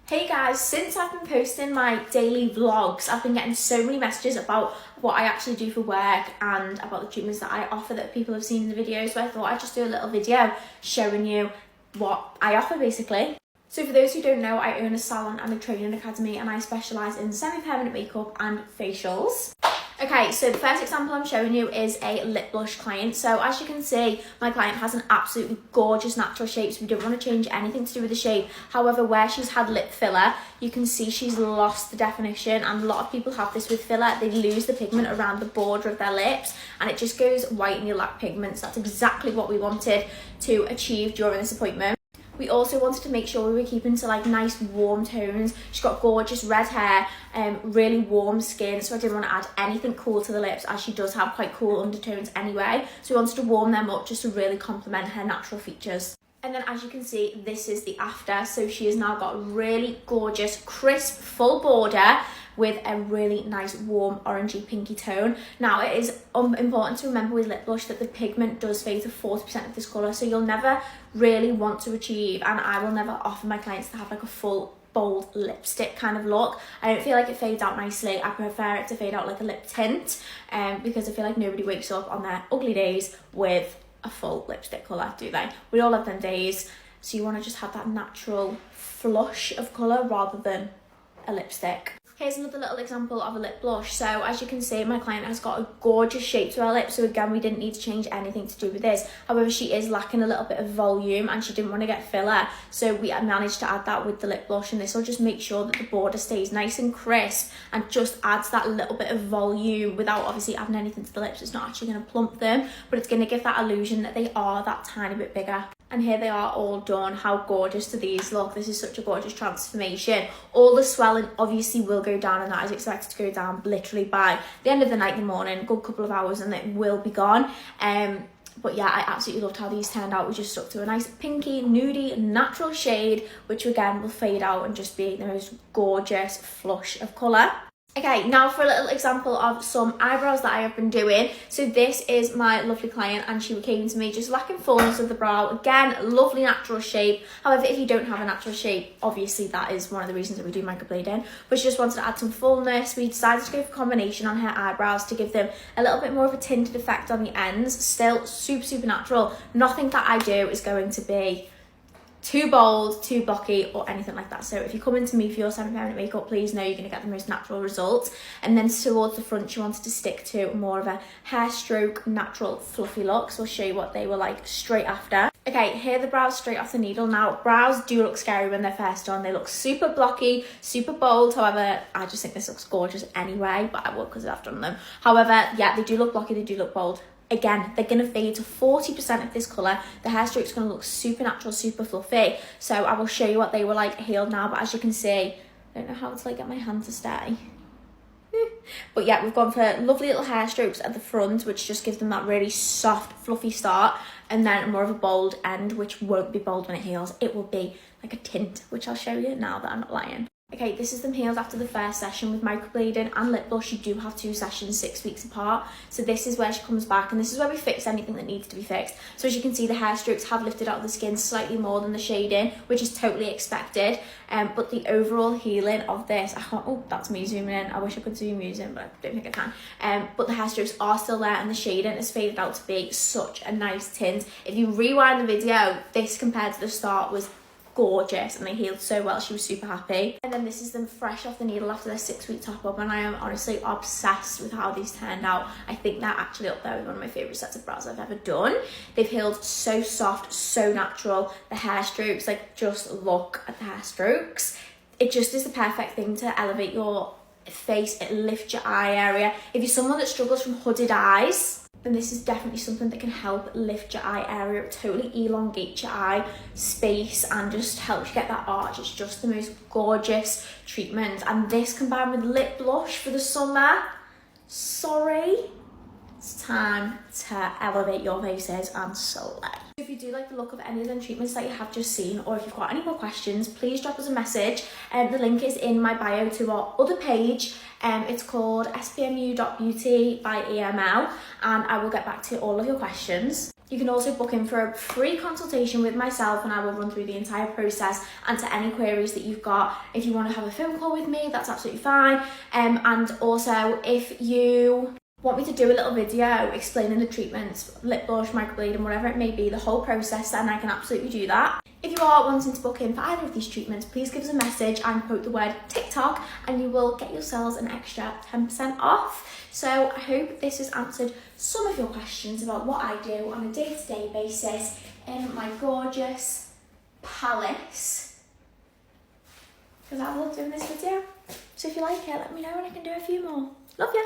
Hey guys, since I've been posting my daily vlogs, I've been getting so many messages about what I actually do for work and about the treatments that I offer that people have seen in the videos, so I thought I'd just do a little video showing you what I offer basically. So for those who don't know, I own a salon and a training academy and I specialise in semi-permanent makeup and facials. Okay, so the first example I'm showing you is a lip blush client. So as you can see, my client has an absolutely gorgeous natural shape, so we don't want to change anything to do with the shape. However, where she's had lip filler, you can see she's lost the definition, and a lot of people have this with filler. They lose the pigment around the border of their lips and it just goes white and you lack pigments. That's exactly what we wanted to achieve during this appointment. We also wanted to make sure we were keeping to like nice warm tones. She's got gorgeous red hair, really warm skin, so I didn't want to add anything cool to the lips as she does have quite cool undertones anyway. So we wanted to warm them up just to really complement her natural features. And then as you can see, this is the after. So she has now got a really gorgeous, crisp, full border with a really nice warm orangey pinky tone. Now it is important to remember with lip blush that the pigment does fade to 40% of this colour, so you'll never really want to achieve, and I will never offer my clients to have like a full bold lipstick kind of look. I don't feel like it fades out nicely. I prefer it to fade out like a lip tint, because I feel like nobody wakes up on their ugly days with a full lipstick colour, do they? We all have them days, so you want to just have that natural flush of colour rather than a lipstick. Here's another little example of a lip blush. So as you can see, my client has got a gorgeous shape to her lips, so again we didn't need to change anything to do with this. However, she is lacking a little bit of volume and she didn't want to get filler, so we managed to add that with the lip blush, and this will just make sure that the border stays nice and crisp and just adds that little bit of volume without obviously adding anything to the lips. It's not actually going to plump them, but it's going to give that illusion that they are that tiny bit bigger. And here they are all done. How gorgeous do these look? This is such a gorgeous transformation. All the swelling obviously will go down, and that is expected to go down literally by the end of the night in the morning, a good couple of hours, and it will be gone. But yeah, I absolutely loved how these turned out. We just stuck to a nice pinky, nudie, natural shade, which again will fade out and just be the most gorgeous flush of colour. Okay, now for a little example of some eyebrows that I have been doing. So this is my lovely client and she came to me just lacking fullness of the brow. Again, lovely natural shape. However, if you don't have a natural shape, obviously that is one of the reasons that we do microblading. But she just wanted to add some fullness. We decided to go for a combination on her eyebrows to give them a little bit more of a tinted effect on the ends. Still super natural. Nothing that I do is going to be too bold, too blocky, or anything like that. So if you come into me for your semi-permanent makeup, please know you're going to get the most natural results. And then towards the front, she wanted to stick to more of a hair stroke, natural, fluffy look. So I'll show you what they were like straight after. Okay, here are the brows straight off the needle. Now, brows do look scary when they're first done. They look super blocky, super bold. However, I just think this looks gorgeous anyway, but I will because I've done them. However, yeah, they do look blocky, they do look bold. Again, they're going to fade to 40% of this colour. The hair stroke's going to look super natural, super fluffy. So I will show you what they were like healed now. But as you can see, I don't know how to like get my hand to stay. But yeah, we've gone for lovely little hair strokes at the front, which just gives them that really soft, fluffy start. And then more of a bold end, which won't be bold when it heals. It will be like a tint, which I'll show you now that I'm not lying. Okay, this is them healed after the first session with microblading and lip blush. You do have 2 sessions 6 weeks apart. So this is where she comes back, and this is where we fix anything that needs to be fixed. So as you can see, the hair strokes have lifted out of the skin slightly more than the shading, which is totally expected. But the overall healing of this, oh, that's me zooming in. I wish I could zoom using, but I don't think I can. But the hair strokes are still there, and the shading has faded out to be such a nice tint. If you rewind the video, this compared to the start was gorgeous, and they healed so well. She was super happy. And then this is them fresh off the needle after their 6-week top up, and I am honestly obsessed with how these turned out. I think they're actually up there with one of my favorite sets of brows I've ever done. They've healed so soft, so natural. The hair strokes, like, just look at the hair strokes. It just is the perfect thing to elevate your face. It lifts your eye area. If you're someone that struggles from hooded eyes, then this is definitely something that can help lift your eye area. It totally elongates your eye space and just helps you get that arch. It's just the most gorgeous treatment. And this combined with lip blush for the summer, sorry, it's time to elevate your faces and slay. If you do like the look of any of them treatments that you have just seen, or if you've got any more questions, please drop us a message. The link is in my bio to our other page. It's called spmu.beauty by EML, and I will get back to all of your questions. You can also book in for a free consultation with myself, and I will run through the entire process, answer any queries that you've got. If you want to have a phone call with me, that's absolutely fine. And also, if you want me to do a little video explaining the treatments, lip bush, microblading, whatever it may be, the whole process, then I can absolutely do that. If you are wanting to book in for either of these treatments, please give us a message and quote the word TikTok, and you will get yourselves an extra 10% off. So I hope this has answered some of your questions about what I do on a day-to-day basis in my gorgeous palace, because I love doing this video. So if you like it, let me know and I can do a few more. Love ya!